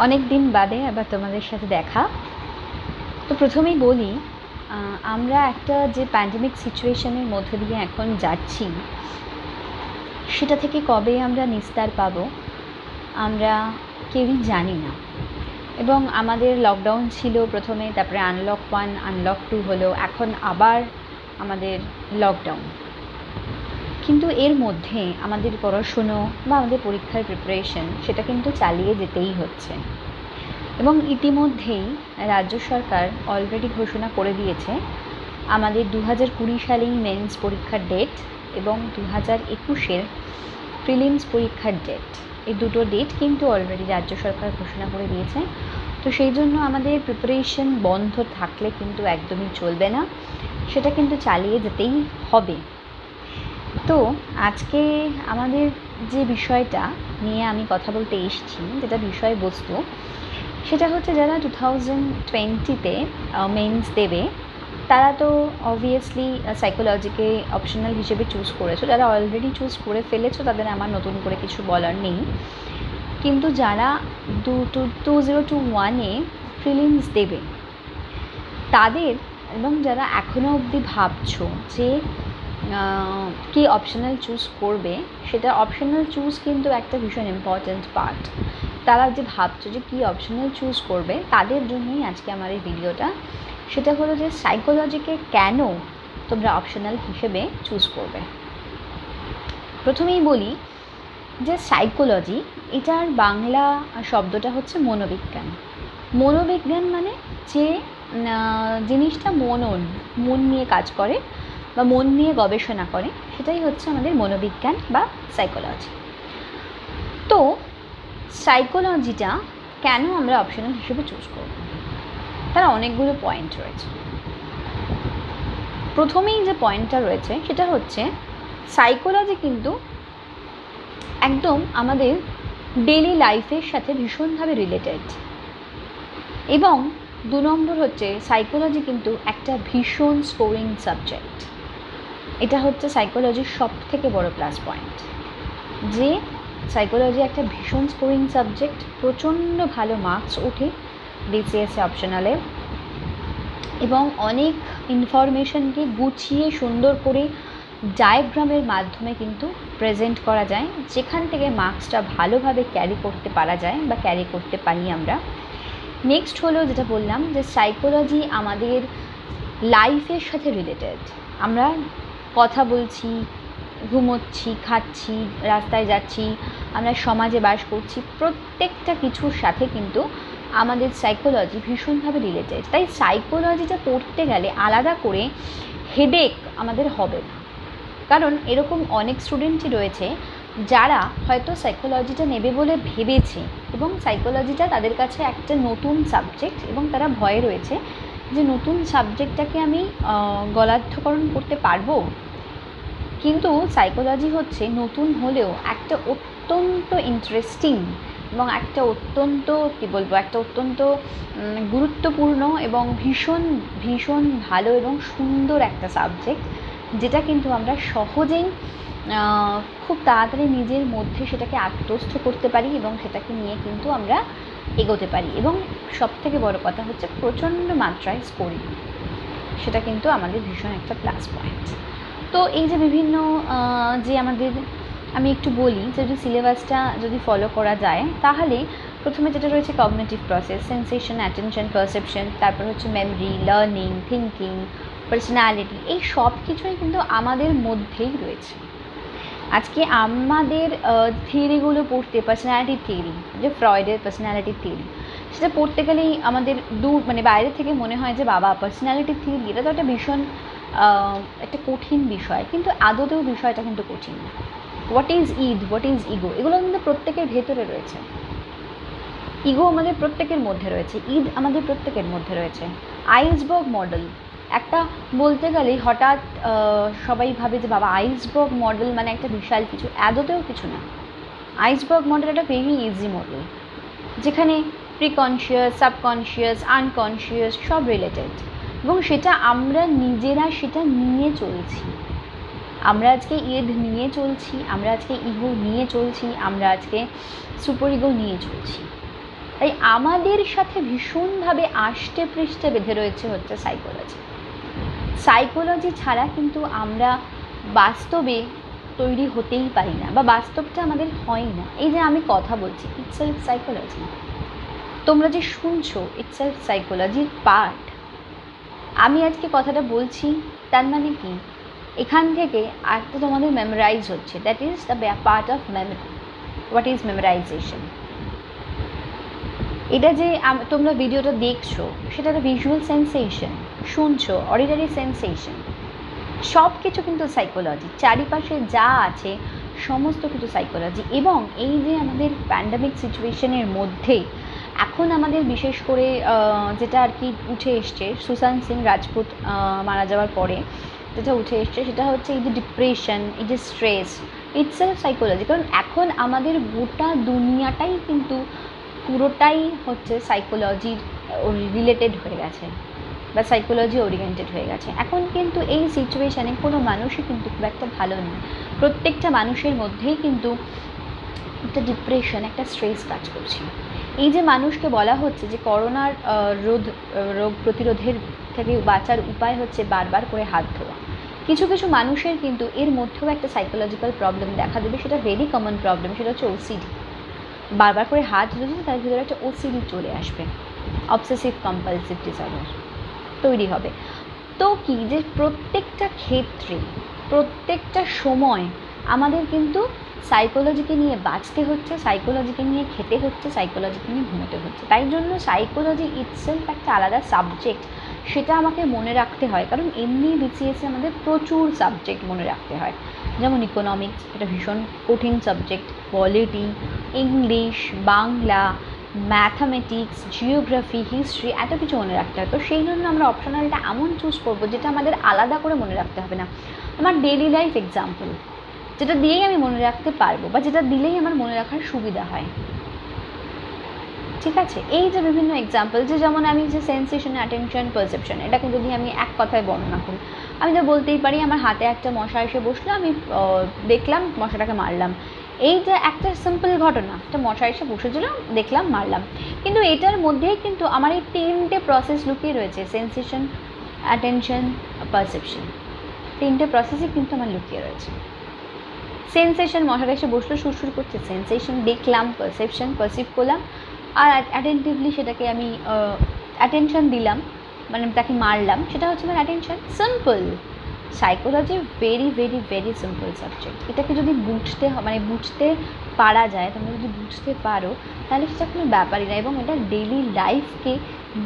অনেক দিন বাদে আবার তোমাদের সাথে দেখা। তো প্রথমেই বলি, আমরা একটা যে প্যান্ডেমিক সিচুয়েশনের মধ্যে দিয়ে এখন যাচ্ছি, সেটা থেকে কবে আমরা নিস্তার পাবো আমরা কেউই জানি না। এবং আমাদের লকডাউন ছিল প্রথমে, তারপরে আনলক 1 আনলক 2 হলো, এখন আবার আমাদের লকডাউন। কিন্তু এর মধ্যে আমাদের পড়াশুনো বা আমাদের পরীক্ষার প্রিপারেশন সেটা কিন্তু চালিয়ে যেতেই হচ্ছে। এবং ইতিমধ্যেই রাজ্য সরকার অলরেডি ঘোষণা করে দিয়েছে আমাদের 2020 সালেই মেন্স পরীক্ষার ডেট এবং 2021-এর প্রিলিমস পরীক্ষার ডেট, এই দুটো ডেট কিন্তু অলরেডি রাজ্য সরকার ঘোষণা করে দিয়েছে। তো সেই জন্য আমাদের প্রিপারেশন বন্ধ থাকলে কিন্তু একদমই চলবে না, সেটা কিন্তু চালিয়ে যেতেই হবে। তো আজকে আমাদের যে বিষয়টা নিয়ে আমি কথা বলতে এসেছি, যেটা বিষয়বস্তু, সেটা হচ্ছে যারা 2020-তে মেন্স দেবে তারা তো অবভিয়াসলি সাইকোলজিকে অপশনাল হিসেবে চুজ করেছো। যারা অলরেডি চুজ করে ফেলেছো তাদের আমার নতুন করে কিছু বলার নেই। কিন্তু যারা 2021-এ প্রিলিমস দেবে তাদের, এবং যারা এখনও অবধি ভাবছো যে কি অপশনাল চুজ করবে, সেটা অপশনাল চুজ কিন্তু একটা ভীষণ ইম্পর্ট্যান্ট পার্ট। তারা যে ভাবছো যে কী অপশনাল চুজ করবে তাদের জন্যই আজকে আমার এই ভিডিওটা। সেটা হলো যে সাইকোলজিকে কেন তোমরা অপশনাল হিসেবে চুজ করবে। প্রথমেই বলি যে সাইকোলজি, এটার বাংলা শব্দটা হচ্ছে মনোবিজ্ঞান। মনোবিজ্ঞান মানে যে জিনিসটা মন নিয়ে কাজ করে বা মন নিয়ে গবেষণা করে, সেটাই হচ্ছে আমাদের মনোবিজ্ঞান বা সাইকোলজি। তো সাইকোলজিটা কেন আমরা অপশনাল হিসেবে চুজ করব, তার অনেকগুলো পয়েন্ট রয়েছে। প্রথমেই যে পয়েন্টটা রয়েছে সেটা হচ্ছে সাইকোলজি কিন্তু একদম আমাদের ডেইলি লাইফের সাথে ভীষণভাবে রিলেটেড। এবং 2 নম্বর হচ্ছে সাইকোলজি কিন্তু একটা ভীষণ স্কোরিং সাবজেক্ট। এটা হচ্ছে সাইকোলজির সব থেকে বড় প্লাস পয়েন্ট, যে সাইকোলজি একটা ভীষণ স্কোরিং সাবজেক্ট। প্রচণ্ড ভালো মার্কস ওঠে বিসিএসসি অপশনালে, এবং অনেক ইনফরমেশনকে গুছিয়ে সুন্দর করে ডায়াগ্রামের মাধ্যমে কিন্তু প্রেজেন্ট করা যায়, যেখান থেকে মার্কসটা ভালোভাবে ক্যারি করতে পারা যায় বা ক্যারি করতে পারি আমরা। নেক্সট হলো যেটা বললাম যে সাইকোলজি আমাদের লাইফের সাথে রিলেটেড। আমরা কথা বলছি, ঘুমোচ্ছি, খাচ্ছি, রাস্তায় যাচ্ছি, আমরা সমাজে বাস করছি, প্রত্যেকটা কিছুর সাথে কিন্তু আমাদের সাইকোলজি ভীষণভাবে রিলেটেড। তাই সাইকোলজিটা পড়তে গেলে আলাদা করে হেডেক আমাদের হবে না। কারণ এরকম অনেক স্টুডেন্টই রয়েছে যারা হয়তো সাইকোলজিটা নেবে বলে ভেবেছে, এবং সাইকোলজিটা তাদের কাছে একটা নতুন সাবজেক্ট, এবং তারা ভয়ে রয়েছে যে নতুন সাবজেক্টটাকে আমি গলাধ্যকরণ করতে পারবো। কিন্তু সাইকোলজি হচ্ছে নতুন হলেও একটা অত্যন্ত ইন্টারেস্টিং এবং একটা অত্যন্ত একটা অত্যন্ত গুরুত্বপূর্ণ এবং ভীষণ ভীষণ ভালো এবং সুন্দর একটা সাবজেক্ট, যেটা কিন্তু আমরা সহজেই খুব তাড়াতাড়ি নিজের মধ্যে সেটাকে আত্মস্থ করতে পারি এবং সেটাকে নিয়ে কিন্তু আমরা এগোতে পারি। এবং সবথেকে বড় কথা হচ্ছে প্রচণ্ড মাত্রায় স্কোরিং, সেটা কিন্তু আমাদের ভীষণ একটা প্লাস পয়েন্ট। তো এই যে বিভিন্ন যে আমাদের, আমি একটু বলি যদি সিলেবাসটা যদি ফলো করা যায়, তাহলে প্রথমে যেটা রয়েছে cognitive process, sensation, attention, perception, তারপর হচ্ছে মেমরি, লার্নিং, থিঙ্কিং, পার্সোনালিটি, এই সব কিছুই কিন্তু আমাদের মধ্যেই রয়েছে। আজকে আমাদের থিওরিগুলো পড়তে, পার্সোনালিটি থিওরি, যে ফ্রয়েডের পার্সোনালিটি থিওরি, সেটা পড়তে গেলেই আমাদের বাইরে থেকে মনে হয় যে বাবা পার্সোনালিটি থিওরি, এটা তো একটা ভীষণ একটা কঠিন বিষয়, কিন্তু আদতেও বিষয়টা কিন্তু কঠিন। হোয়াট ইজ ইগো, এগুলো কিন্তু প্রত্যেকের ভেতরে রয়েছে। ইগো আমাদের প্রত্যেকের মধ্যে রয়েছে, আমাদের প্রত্যেকের মধ্যে রয়েছে। আইসবার্গ মডেল একটা বলতে গেলেই হঠাৎ সবাই ভাবে যে বাবা আইসবার্গ মডেল মানে একটা বিশাল কিছু, আদতেও কিছু না। আইসবার্গ মডেল একটা ভেরি ইজি মডেল, যেখানে প্রিকনশিয়াস, সাবকনশিয়াস, আনকনশিয়াস সব রিলেটেড, এবং সেটা আমরা নিজেরা সেটা নিয়ে চলছি। আমরা আজকে নিয়ে চলছি, আমরা আজকে ইগো নিয়ে চলছি, আমরা আজকে সুপার ইগো নিয়ে চলছি। তাই আমাদের সাথে ভীষণভাবে আষ্টে পৃষ্ঠে বেঁধে রয়েছে হচ্ছে সাইকোলজি। সাইকোলজি ছাড়া কিন্তু আমরা বাস্তবে তৈরি হতেই পারি না, বা বাস্তবটা আমাদের হয় না। এই যে আমি কথা বলছি, ইটসেলফ সাইকোলজি। তোমরা যে শুনছো, ইটসেলফ সাইকোলজির পার্ট। আমি আজকে কথাটা বলছি, তার মানে কি এখান থেকে একটা তোমাদের মেমোরাইজ হচ্ছে, that is the part of memory. What is memorisation? এটা যে তোমরা ভিডিওটা দেখছো, সেটা একটা ভিজুয়াল সেন্সেশন, শুনছো অডিটরি সেন্সেশন, সব কিছু কিন্তু সাইকোলজি। চারিপাশে যা আছে সমস্ত কিছু সাইকোলজি। এবং এই যে আমাদের প্যান্ডামিক সিচুয়েশনের মধ্যে এখন আমাদের বিশেষ করে যেটা আর কি উঠে এসছে সুশান্ত সিং রাজপুত মারা যাওয়ার পরে যেটা উঠে এসছে, সেটা হচ্ছে এই যে ডিপ্রেশন, এই যে স্ট্রেস, ইটসেলফ সাইকোলজি। কারণ এখন আমাদের গোটা দুনিয়াটাই কিন্তু পুরোটাই হচ্ছে সাইকোলজির রিলেটেড হয়ে গেছে, বা সাইকোলজি ওরিয়েন্টেড হয়ে গেছে। এখন কিন্তু এই সিচুয়েশানে কোনো মানুষই কিন্তু খুব একটা ভালো নেই। প্রত্যেকটা মানুষের মধ্যেই কিন্তু একটা ডিপ্রেশন, একটা স্ট্রেস কাজ করছে। এই যে মানুষকে বলা হচ্ছে যে করোনার রোগ প্রতিরোধের থেকে বাঁচার উপায় হচ্ছে বারবার করে হাত ধোয়া, কিছু কিছু মানুষের কিন্তু এর মধ্যেও একটা সাইকোলজিক্যাল প্রবলেম দেখা দেবে। সেটা ভেরি কমন প্রবলেম, সেটা হচ্ছে ওসিডি। বারবার করে হাত ধুলে তার ভিতরে একটা ওসিডি চলে আসবে, অবসেসিভ কম্পালসিভ ডিসঅর্ডার তৈরি হবে। তো কি যে প্রত্যেকটা ক্ষেত্রে, প্রত্যেকটা সময় আমাদের কিন্তু সাইকোলজিকে নিয়ে বাঁচতে হচ্ছে, সাইকোলজিকে নিয়ে খেতে হচ্ছে, সাইকোলজিকে নিয়ে ঘুমোতে হচ্ছে। তাই জন্য সাইকোলজি ইটসেলফ একটা আলাদা সাবজেক্ট, সেটা আমাকে মনে রাখতে হয়। কারণ এমনি বিসিএসে আমাদের প্রচুর সাবজেক্ট মনে রাখতে হয়, যেমন ইকোনমিক্স, এটা ভীষণ কঠিন subject, polity, English, Bangla, mathematics, geography, history, এত কিছু মনে রাখতে হয়। তো সেই জন্য আমরা অপশনালটা এমন চুজ করবো যেটা আমাদের আলাদা করে মনে রাখতে হবে না। আমার ডেইলি লাইফ এক্সাম্পল, যেটা দিয়েই আমি মনে রাখতে পারবো, বা যেটা দিলেই আমার মনে রাখার সুবিধা হয়। ঠিক আছে, এই যে বিভিন্ন এক্সাম্পল, যে যেমন আমি যে সেন্সেশন, অ্যাটেনশন, পারসেপশন, এটাকে যদি আমি এক কথায় বর্ণনা করি, আমি তো বলতেই পারি আমার হাতে একটা মশা এসে বসলো, আমি দেখলাম, মশাটাকে মারলাম। এই যে একটা সিম্পল ঘটনা, একটা মশা এসে বসেছিল, দেখলাম, মারলাম। কিন্তু এটার মধ্যেই কিন্তু আমার এই তিনটে প্রসেস লুকিয়ে রয়েছে, সেন্সেশন, অ্যাটেনশন, পারসেপশন। তিনটে প্রসেসই কিন্তু আমার লুকিয়ে রয়েছে। সেন্সেশন, মশাটা এসে বসলো, সুরসুর করছে, সেন্সেশন দেখলাম, পারসেপশন, পারসিভ করলাম, আর অ্যাটেন্টিভলি সেটাকে আমি অ্যাটেনশন দিলাম, মানে তাকে মারলাম, সেটা হচ্ছে আমার attention. Simple. Psychology very very very simple subject. এটাকে যদি বুঝতে পারা যায়, তোমরা যদি বুঝতে পারো, তাহলে সেটা কোনো ব্যাপারই না। এবং এটা ডেইলি লাইফকে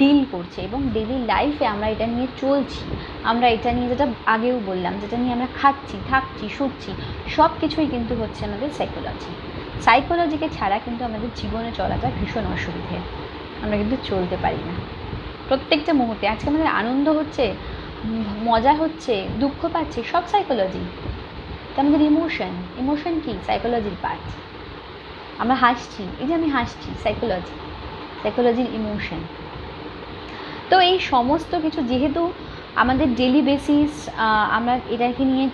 ডিল করছে, এবং ডেইলি লাইফে আমরা এটা নিয়ে চলছি, আমরা এটা নিয়ে, যেটা আগেও বললাম, যেটা নিয়ে আমরা খাচ্ছি, থাকছি, শুচ্ছি, সব কিছুই কিন্তু হচ্ছে আমাদের সাইকোলজি। সাইকোলজিকে ছাড়া কিন্তু আমাদের জীবনে চলাটা ভীষণ অসুবিধে, আমরা কিন্তু চলতে পারি না প্রত্যেকটা মুহূর্তে। আজকে আমাদের আনন্দ হচ্ছে, মজা হচ্ছে, দুঃখ পাচ্ছি, সব সাইকোলজি। তো আমাদের ইমোশন কি? সাইকোলজির পার্ট। আমরা হাসছি, এই যে আমি হাসছি, সাইকোলজির ইমোশন। তো এই সমস্ত কিছু যেহেতু আমাদের ডেলি বেসিস, আমরা এটাকে নিয়ে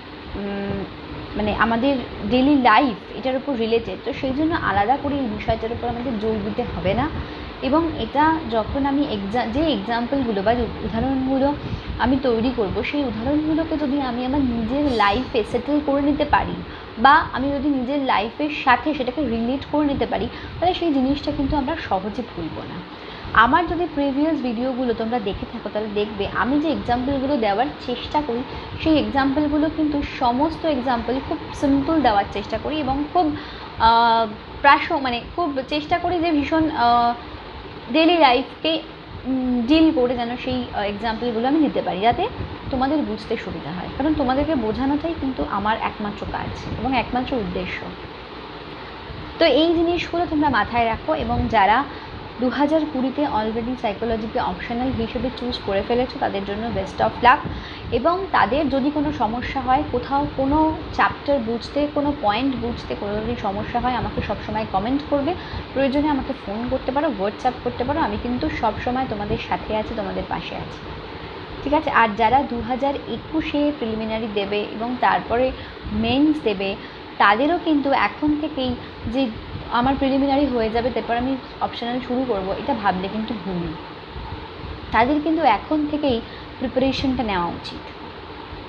মানে আমাদের ডেলি লাইফ এটার উপর রিলেটেড, তো সেই জন্য আলাদা করে এই বিষয়টার উপর আমাদের জোর দিতে হবে না। এবং এটা যখন আমি যে এক্সাম্পলগুলো বা উদাহরণগুলো আমি তৈরি করব, সেই উদাহরণগুলোকে যদি আমি আমার নিজের লাইফে সেটেল করে নিতে পারি, বা আমি যদি নিজের লাইফের সাথে সেটাকে রিলেট করে নিতে পারি, তাহলে সেই জিনিসটা কিন্তু আমরা সহজে ভুলব না। আমার যদি প্রিভিয়াস ভিডিওগুলো তোমরা দেখে থাকো, তাহলে দেখবে আমি যে এক্সাম্পলগুলো দেওয়ার চেষ্টা করি, সেই এক্সাম্পলগুলো কিন্তু সমস্ত এক্সাম্পল খুব সিম্পল দেওয়ার চেষ্টা করি, এবং খুব খুব চেষ্টা করি যে ভীষণ ডেলি লাইফকে ডিল করে যেন সেই এক্সাম্পলগুলো আমি নিতে পারি, যাতে তোমাদের বুঝতে সুবিধা হয়। কারণ তোমাদেরকে বোঝানোটাই কিন্তু আমার একমাত্র কাজ এবং একমাত্র উদ্দেশ্য। তো এই জিনিসগুলো তোমরা মাথায় রাখো, এবং যারা 2020-তে অলরেডি সাইকোলজিকে অপশনাল হিসেবে চুজ করে ফেলেছো, তাদের জন্য বেস্ট অফ লাক। এবং তাদের যদি কোনো সমস্যা হয়, কোথাও কোনো চ্যাপ্টার বুঝতে, কোনো পয়েন্ট বুঝতে কোনো যদি সমস্যা হয়, আমাকে সবসময় কমেন্ট করবে, প্রয়োজনে আমাকে ফোন করতে পারো, হোয়াটসঅ্যাপ করতে পারো, আমি কিন্তু সবসময় তোমাদের সাথে আছি, তোমাদের পাশে আছি। ঠিক আছে? আর যারা 2021-এ প্রিলিমিনারি দেবে এবং তারপরে মেন্স দেবে, তাদেরও কিন্তু এখন থেকেই যে আমার প্রিলিমিনারি হয়ে যাবে তারপর আমি অপশনাল শুরু করব, এটা ভাবলে কিন্তু ভুল। তাদের কিন্তু এখন থেকেই প্রিপারেশনটা নেওয়া উচিত,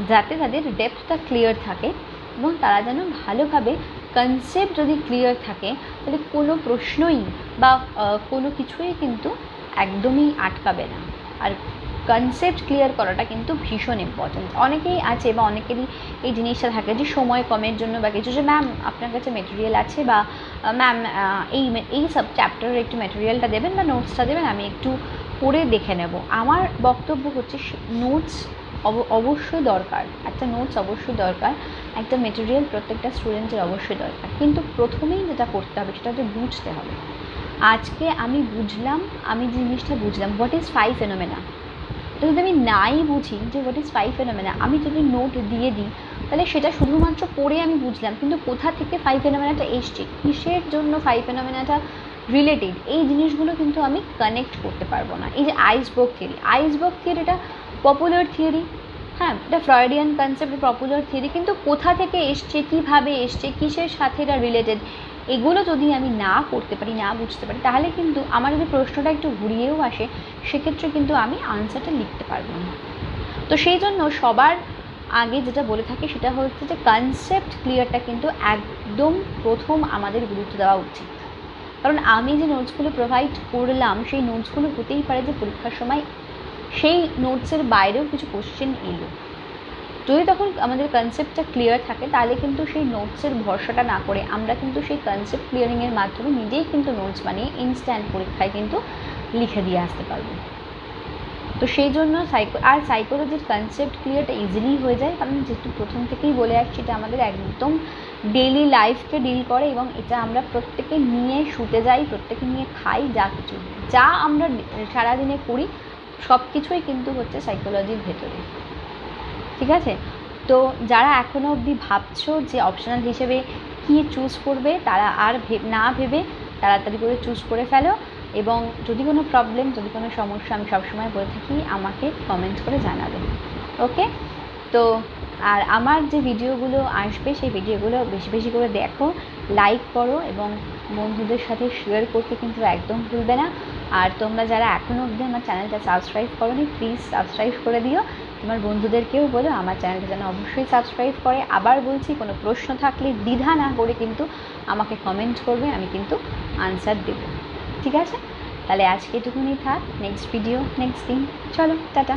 যাতে তাদের ডেপথটা ক্লিয়ার থাকে এবং তারা যেন ভালোভাবে কনসেপ্ট যদি ক্লিয়ার থাকে তাহলে কোনো প্রশ্নই বা কোনো কিছুই কিন্তু একদমই আটকাবে না। আর কনসেপ্ট ক্লিয়ার করাটা কিন্তু ভীষণ ইম্পর্ট্যান্ট। অনেকেই আছে বা অনেকেরই এই জিনিসটা থাকে যে সময় কমের জন্য বা কিছু, যে ম্যাম আপনার কাছে মেটেরিয়াল আছে বা ম্যাম এই সব চ্যাপ্টারের একটু মেটেরিয়ালটা দেবেন বা নোটসটা দেবেন, আমি একটু পড়ে দেখে নেব। আমার বক্তব্য হচ্ছে নোটস অবশ্যই দরকার, একটা নোটস অবশ্যই দরকার, একটা মেটেরিয়াল প্রত্যেকটা স্টুডেন্টের অবশ্যই দরকার, কিন্তু প্রথমেই যেটা করতে হবে সেটা হচ্ছে বুঝতে হবে। আজকে আমি বুঝলাম, আমি জিনিসটা বুঝলাম হোয়াট ইজ ফাইভ ফেনোমেনা। এটা যদি আমি নাই বুঝি যে হোয়াট ইজ ফাইভ ফেনোমেনা, আমি যদি নোট দিয়ে দিই তাহলে সেটা শুধুমাত্র পড়ে আমি বুঝলাম, কিন্তু কোথা থেকে ফাইভ ফেনোমেনাটা এসছে, কিসের জন্য ফাইভ ফেনোমেনাটা রিলেটেড, এই জিনিসগুলো কিন্তু আমি কানেক্ট করতে পারবো না। এই যে আইসবার্গ থিওরিটা পপুলার থিওরি, হ্যাঁ এটা ফ্রয়েডিয়ান কনসেপ্ট, পপুলার থিওরি, কিন্তু কোথা থেকে এসছে, কীভাবে এসছে, কিসের সাথে এটা রিলেটেড, এগুলো যদি আমি না করতে পারি, না বুঝতে পারি, তাহলে কিন্তু আমার যদি প্রশ্নটা একটু ঘুরিয়েও আসে সেক্ষেত্রে কিন্তু আমি আনসারটা লিখতে পারবো না। তো সেই জন্য সবার আগে যেটা বলে থাকি সেটা হচ্ছে যে কনসেপ্ট ক্লিয়ারটা কিন্তু একদম প্রথম আমাদের গুরুত্ব দেওয়া উচিত। কারণ আমি যে নোটসগুলো প্রোভাইড করলাম সেই নোটসগুলো হতেই পারে যে পরীক্ষার সময় সেই নোটসের বাইরেও কিছু কোশ্চেন এলো, যদি তখন আমাদের কনসেপ্টটা ক্লিয়ার থাকে তাহলে কিন্তু সেই নোটসের ভরসাটা না করে আমরা কিন্তু সেই কনসেপ্ট ক্লিয়ারিংয়ের মাধ্যমে নিজেই কিন্তু নোটস বানিয়ে ইনস্ট্যান্ট পরীক্ষায় কিন্তু লিখে দিয়ে আসতে পারবো। তো সেই জন্য সাইকোলজির কনসেপ্ট ক্লিয়ারটা ইজিলি হয়ে যায়, কারণ যেহেতু প্রথম থেকেই বলে আসছি এটা আমাদের একদম ডেইলি লাইফকে ডিল করে এবং এটা আমরা প্রত্যেকে নিয়ে শুতে যাই, প্রত্যেকে নিয়ে খাই, যা আমরা সারাদিনে করি সব কিছুই কিন্তু হচ্ছে সাইকোলজির ভেতরে। ঠিক আছে, তো যারা এখনও অবধি ভাবছো যে অপশনাল হিসেবে কী চুজ করবে, তারা আর না ভেবে তাড়াতাড়ি করে চুজ করে ফেলো, এবং যদি কোনো প্রবলেম, যদি কোনো সমস্যা, আমি সবসময় বলে থাকি আমাকে কমেন্ট করে জানাবে। ওকে, তো আর আমার যে ভিডিওগুলো আসবে সেই ভিডিওগুলো বেশি বেশি করে দেখো, লাইক করো এবং বন্ধুদের সাথে শেয়ার করতে কিন্তু একদম ভুলবে না। আর তোমরা যারা এখনও অবধি আমার চ্যানেলটা সাবস্ক্রাইব করোনি প্লিজ সাবস্ক্রাইব করে দিও, তোমার বন্ধুদেরকেও বলো আমার চ্যানেলটা যেন অবশ্যই সাবস্ক্রাইব করে। আবার বলছি, কোনো প্রশ্ন থাকলে দ্বিধা না করে কিন্তু আমাকে কমেন্ট করবে, আমি কিন্তু আনসার দেব। ঠিক আছে, তাহলে আজকে এটুকুনি থাক, নেক্সট ভিডিও নেক্সট দিন, চলো টাটা।